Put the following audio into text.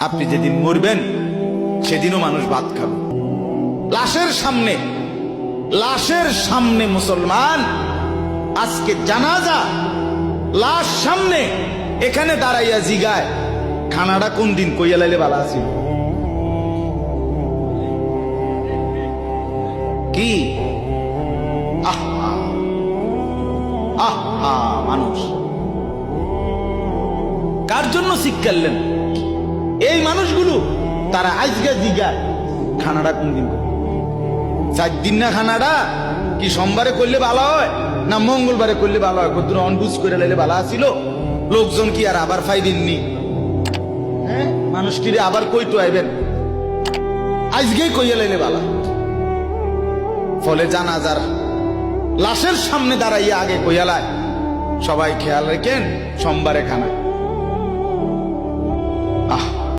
আপনি যেদিন মরবেন সেদিনও মানুষ ভাত খাবে। লাশের সামনে মুসলমান আজকে জানাজা, লাশ সামনে, এখানে দাঁড়াইয়া জিগায় খানাটা কোন দিন কইয়া লাইলে ভালো আছিল। কি আহা আহা, মানুষ কার জন্য শিক্ষালেন? এই মানুষগুলো তারা আজকে জিগায় খানাটা কোন দিন, 4 দিন না খানাটা কি সোমবারে করলে ভালো হয় না মঙ্গলবারে করলে ভালো হয়? কত অনবুঝ করে লাইলে ভালো আছিল। লোকজন কি আর আবার ফাইদিননি? হ্যাঁ, মানুষ কি আবার কইতো আইবেন? আজকেই কইয়া লাইলে ভালো। ফলে জানাজার লাশের সামনে দাঁড়াইয়া আগে কইয়া লাই, সবাই খেয়াল রেখেন সোমবারে খানা।